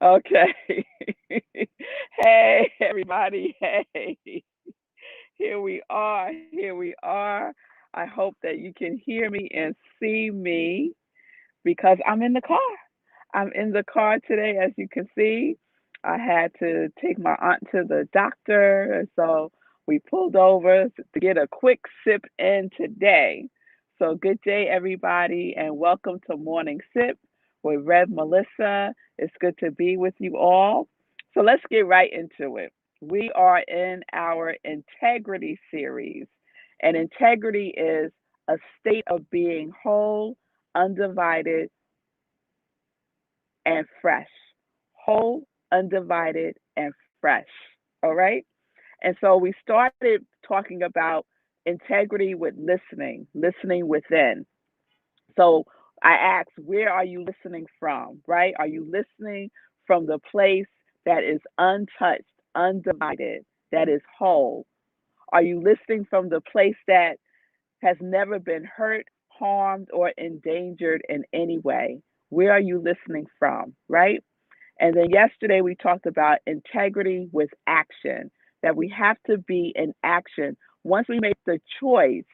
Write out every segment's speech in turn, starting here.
Okay. Hey, everybody. Hey, here we are. Here we are. I hope that you can hear me and see me because I'm in the car. I'm in the car today, as you can see. I had to take my aunt to the doctor, so we pulled over to get a quick sip in today. So, good day, everybody, and welcome to Morning Sip with Rev Melissa. It's good to be with you all. So, let's get right into it. We are in our integrity series, and integrity is a state of being whole, undivided, and fresh. Whole, undivided, and fresh. All right? And so we started talking about integrity with listening, listening within. So I asked, where are you listening from, right? Are you listening from the place that is untouched, undivided, that is whole? Are you listening from the place that has never been hurt, harmed, or endangered in any way? Where are you listening from, right? And then yesterday we talked about integrity with action, that we have to be in action. Once we make the choice,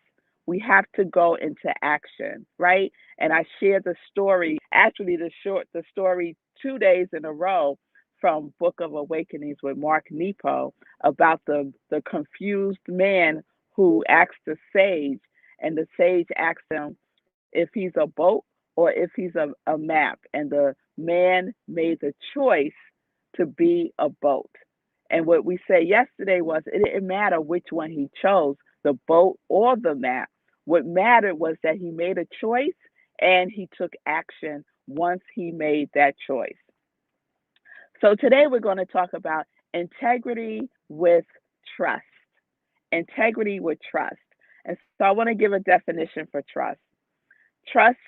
we have to go into action, right? And I shared the story, actually the story 2 days in a row from Book of Awakenings with Mark Nepo about the confused man who asked the sage, and the sage asked him if he's a boat or if he's a map. And the man made the choice to be a boat. And what we said yesterday was it didn't matter which one he chose, the boat or the map. What mattered was that he made a choice and he took action once he made that choice. So today we're going to talk about integrity with trust. Integrity with trust. And so I want to give a definition for trust. Trust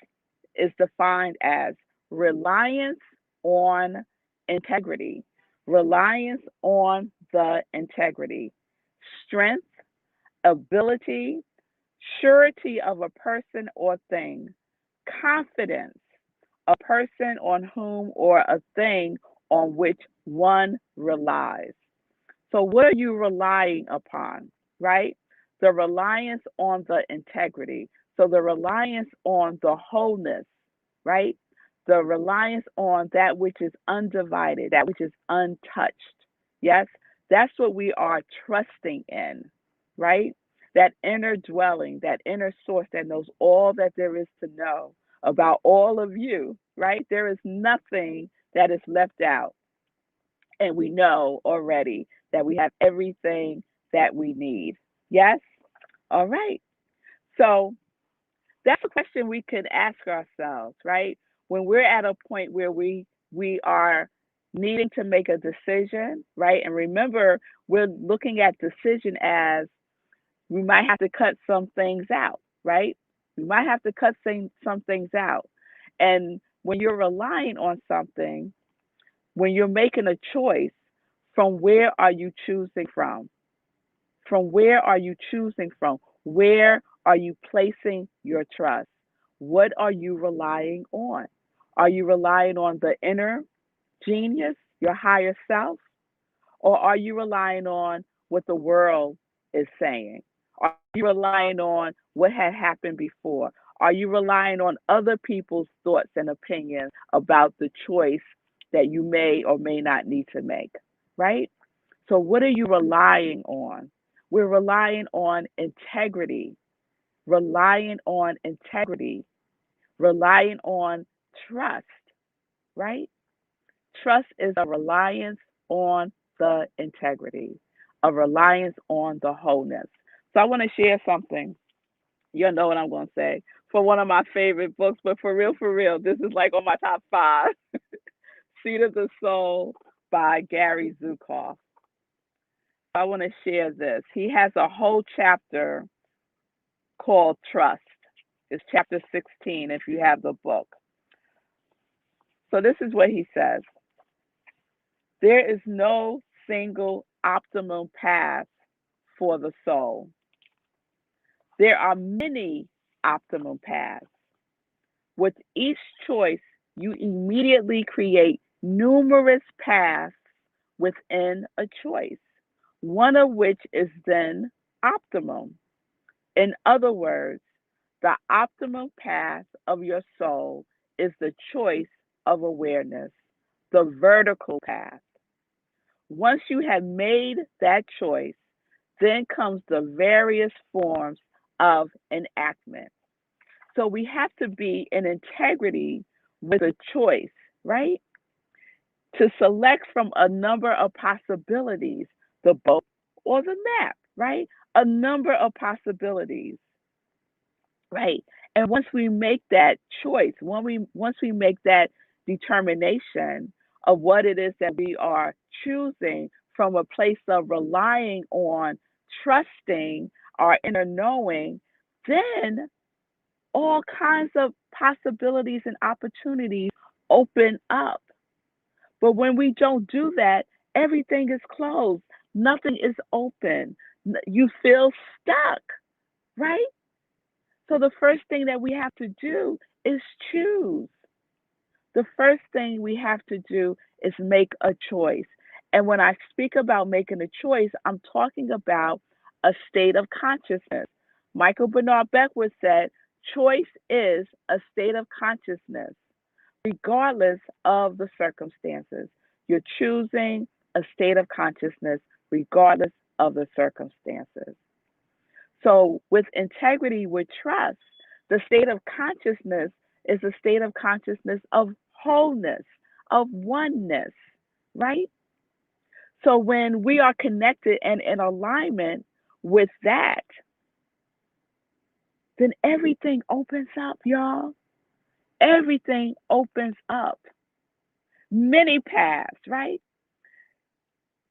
is defined as reliance on integrity, reliance on the integrity, strength, ability, surety of a person or thing, confidence, a person on whom or a thing on which one relies. So, what are you relying upon, right? The reliance on the integrity. So, the reliance on the wholeness, right? The reliance on that which is undivided, that which is untouched. Yes, that's what we are trusting in, right? That inner dwelling, that inner source that knows all that there is to know about all of you, right? There is nothing that is left out, and we know already that we have everything that we need. Yes? All right. So that's a question we could ask ourselves, right? When we're at a point where we are needing to make a decision, right? And remember, we're looking at decision as we might have to cut some things out, right? We might have to cut some things out. And when you're relying on something, when you're making a choice, from where are you choosing from? From where are you choosing from? Where are you placing your trust? What are you relying on? Are you relying on the inner genius, your higher self? Or are you relying on what the world is saying? Are you relying on what had happened before? Are you relying on other people's thoughts and opinions about the choice that you may or may not need to make? Right? So, what are you relying on? We're relying on integrity, relying on integrity, relying on trust, right? Trust is a reliance on the integrity, a reliance on the wholeness. So I want to share something. You'll know what I'm going to say. For one of my favorite books, but for real, this is like on my top five. Seed of the Soul by Gary Zukav. I want to share this. He has a whole chapter called Trust. It's chapter 16 if you have the book. So this is what he says. There is no single optimal path for the soul. There are many optimal paths. With each choice, you immediately create numerous paths within a choice, one of which is then optimum. In other words, the optimum path of your soul is the choice of awareness, the vertical path. Once you have made that choice, then comes the various forms of enactment. So we have to be in integrity with a choice, right? To select from a number of possibilities, the boat or the map, right? A number of possibilities, right? And once we make that choice, once we make that determination of what it is that we are choosing from a place of relying on, trusting our inner knowing, then all kinds of possibilities and opportunities open up. But when we don't do that, everything is closed. Nothing is open. You feel stuck, right? So the first thing that we have to do is choose. The first thing we have to do is make a choice. And when I speak about making a choice, I'm talking about a state of consciousness. Michael Bernard Beckwith said, choice is a state of consciousness, regardless of the circumstances. You're choosing a state of consciousness, regardless of the circumstances. So, with integrity, with trust, the state of consciousness is a state of consciousness of wholeness, of oneness, right? So, when we are connected and in alignment with that, then everything opens up, y'all. Everything opens up. Many paths, right?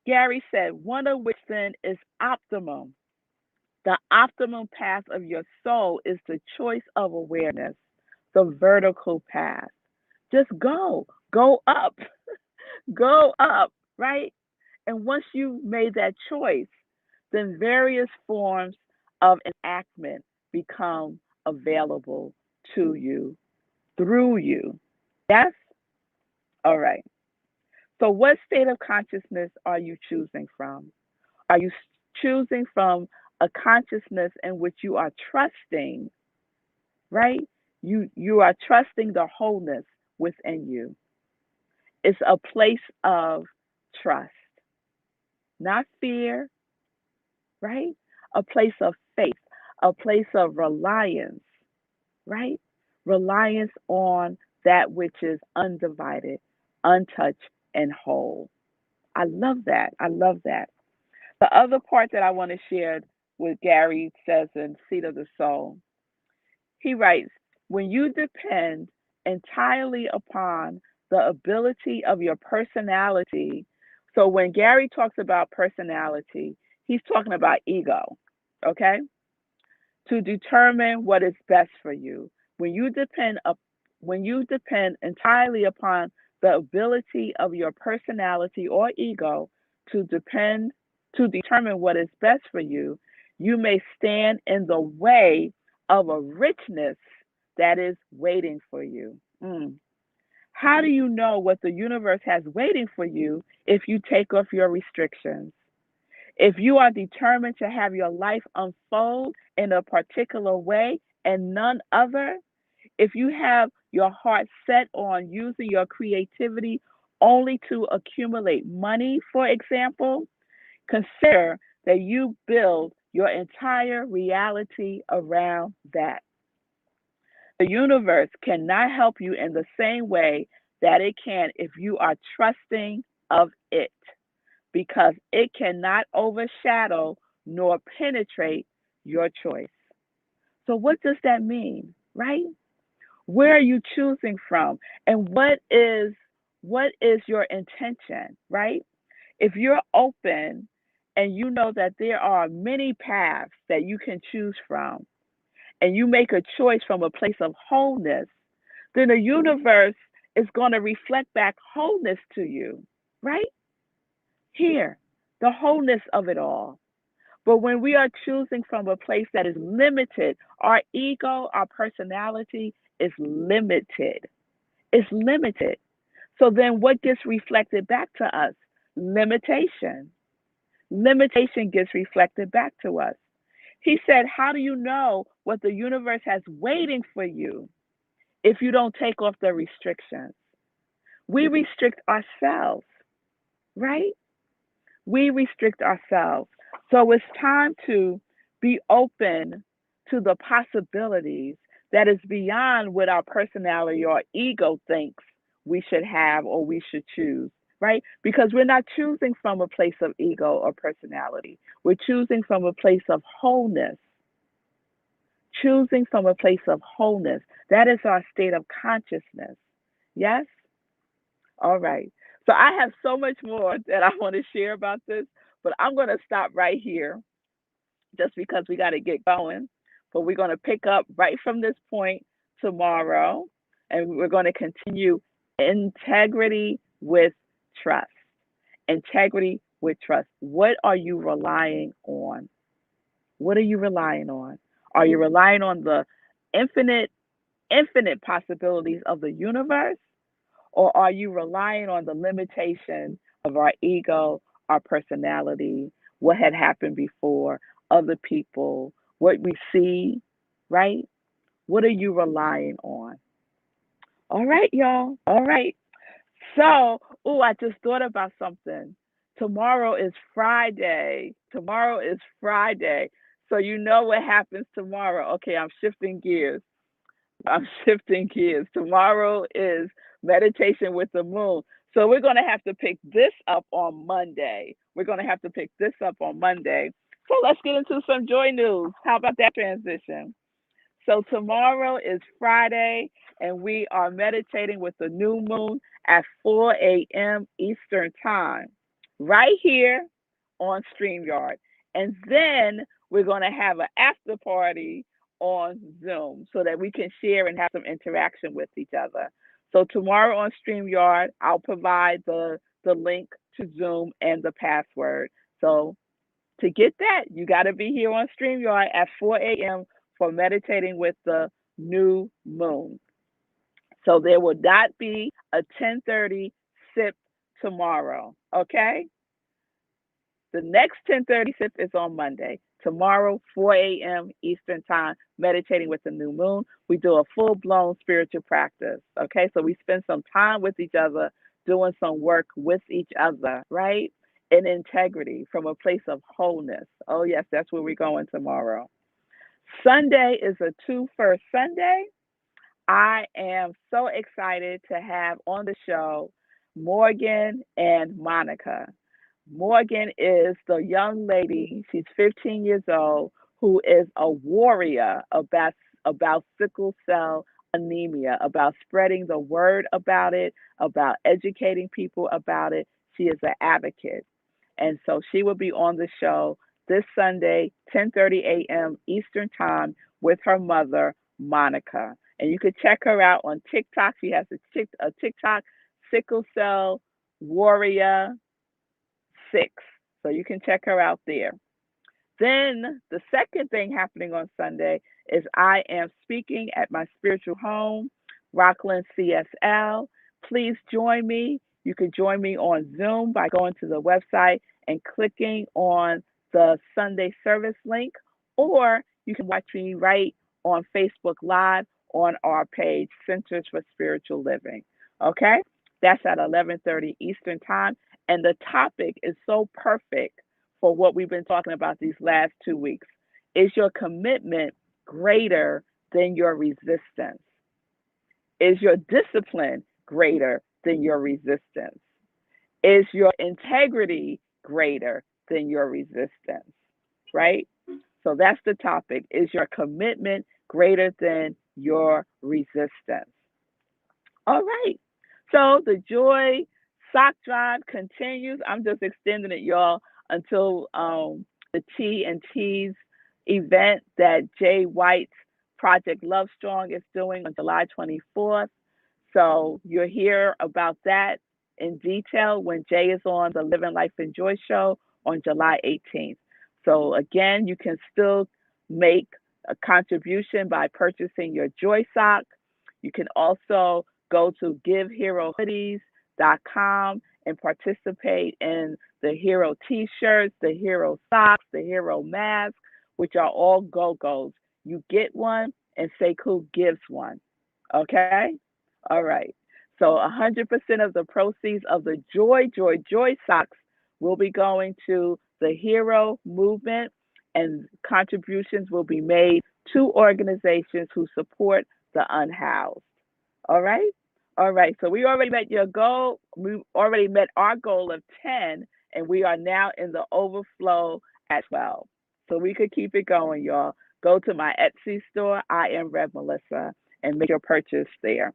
Gary said, one of which then is optimum. The optimum path of your soul is the choice of awareness, the vertical path. Just go up, go up, right? And once you made that choice, then various forms of enactment become available to you, through you. Yes? All right. So, what state of consciousness are you choosing from? Are you choosing from a consciousness in which you are trusting, right? You are trusting the wholeness within you. It's a place of trust, not fear, right? A place of faith, a place of reliance, right? Reliance on that which is undivided, untouched, and whole. I love that. I love that. The other part that I want to share with Gary says in Seat of the Soul, he writes, when you depend entirely upon the ability of your personality. So when Gary talks about personality, he's talking about ego, okay? To determine what is best for you. When you depend up, when you depend entirely upon the ability of your personality or ego to depend to determine what is best for you, you may stand in the way of a richness that is waiting for you. How do you know what the universe has waiting for you if you take off your restrictions? If you are determined to have your life unfold in a particular way and none other, if you have your heart set on using your creativity only to accumulate money, for example, consider that you build your entire reality around that. The universe cannot help you in the same way that it can if you are trusting of it, because it cannot overshadow nor penetrate your choice. So, what does that mean, right? Where are you choosing from? And what is your intention, right? If you're open and you know that there are many paths that you can choose from, and you make a choice from a place of wholeness, then the universe is going to reflect back wholeness to you, right? Here, the wholeness of it all. But when we are choosing from a place that is limited, our ego, our personality is limited. It's limited. So then what gets reflected back to us? Limitation. Limitation gets reflected back to us. He said, how do you know what the universe has waiting for you if you don't take off the restrictions? We restrict ourselves, right? We restrict ourselves. So it's time to be open to the possibilities that is beyond what our personality or ego thinks we should have or we should choose, right? Because we're not choosing from a place of ego or personality. We're choosing from a place of wholeness. Choosing from a place of wholeness. That is our state of consciousness. Yes? All right. So I have so much more that I want to share about this, but I'm going to stop right here just because we got to get going. But we're going to pick up right from this point tomorrow, and we're going to continue integrity with trust. Integrity with trust. What are you relying on? What are you relying on? Are you relying on the infinite, infinite possibilities of the universe? Or are you relying on the limitation of our ego, our personality, what had happened before, other people, what we see, right? What are you relying on? All right, y'all. All right. So, I just thought about something. Tomorrow is Friday. Tomorrow is Friday. So, you know what happens tomorrow. Okay, I'm shifting gears. I'm shifting gears. Tomorrow is meditation with the moon. So we're going to have to pick this up on Monday. We're going to have to pick this up on Monday. So let's get into some joy news. How about that transition? So tomorrow is Friday, and we are meditating with the new moon at 4 a.m. Eastern Time, right here on StreamYard. And then we're going to have an after party on Zoom so that we can share and have some interaction with each other. So tomorrow on StreamYard, I'll provide the link to Zoom and the password. So to get that, you got to be here on StreamYard at 4 a.m. for meditating with the new moon. So there will not be a 10:30 sip tomorrow, okay? The next 10:30 sip is on Monday. Tomorrow, 4 a.m. Eastern Time, meditating with the new moon. We do a full-blown spiritual practice, okay? So we spend some time with each other, doing some work with each other, right? In integrity from a place of wholeness. Oh, yes, that's where we're going tomorrow. Sunday is a two-first Sunday. I am so excited to have on the show Morgan and Monica. Morgan is the young lady, she's 15 years old, who is a warrior about sickle cell anemia, about spreading the word about it, about educating people about it. She is an advocate. And so she will be on the show this Sunday, 10:30 a.m. Eastern Time with her mother, Monica. And you can check her out on TikTok. She has a TikTok, Sickle Cell Warrior 6. So you can check her out there. Then the second thing happening on Sunday is I am speaking at my spiritual home, Rockland CSL. Please join me. You can join me on Zoom by going to the website and clicking on the Sunday service link, or you can watch me right on Facebook Live on our page, Centers for Spiritual Living. Okay? That's at 11:30 Eastern Time. And the topic is so perfect for what we've been talking about these last 2 weeks. Is your commitment greater than your resistance? Is your discipline greater than your resistance? Is your integrity greater than your resistance? Right? So that's the topic. Is your commitment greater than your resistance? All right. So the Joy Sock Drive continues. I'm just extending it, y'all, until the T and T's event that Jay White's Project Love Strong is doing on July 24th. So you'll hear about that in detail when Jay is on the Living Life and Joy show on July 18th. So again, you can still make a contribution by purchasing your Joy Sock. You can also go to Give Hero Hoodies hero.com and participate in the hero t-shirts, the hero socks, the hero mask, which are all go-go's. You get one and Sekou gives one. Okay? All right. So 100% of the proceeds of the Joy socks will be going to the hero movement, and contributions will be made to organizations who support the unhoused. All right? All right. So we already met your goal. We already met our goal of 10, and we are now in the overflow at 12. So we could keep it going, y'all. Go to my Etsy store, I am Rev Melissa, and make your purchase there.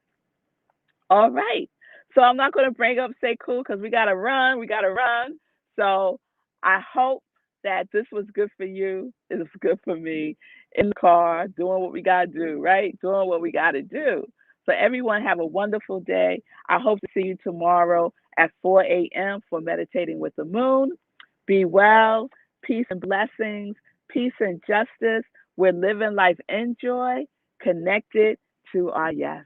All right. So I'm not going to bring up Say Cool because we got to run. We got to run. So I hope that this was good for you. It was good for me in the car, doing what we got to do, right? Doing what we got to do. So everyone have a wonderful day. I hope to see you tomorrow at 4 a.m. for Meditating with the Moon. Be well. Peace and blessings. Peace and justice. We're living life in joy, connected to our yes.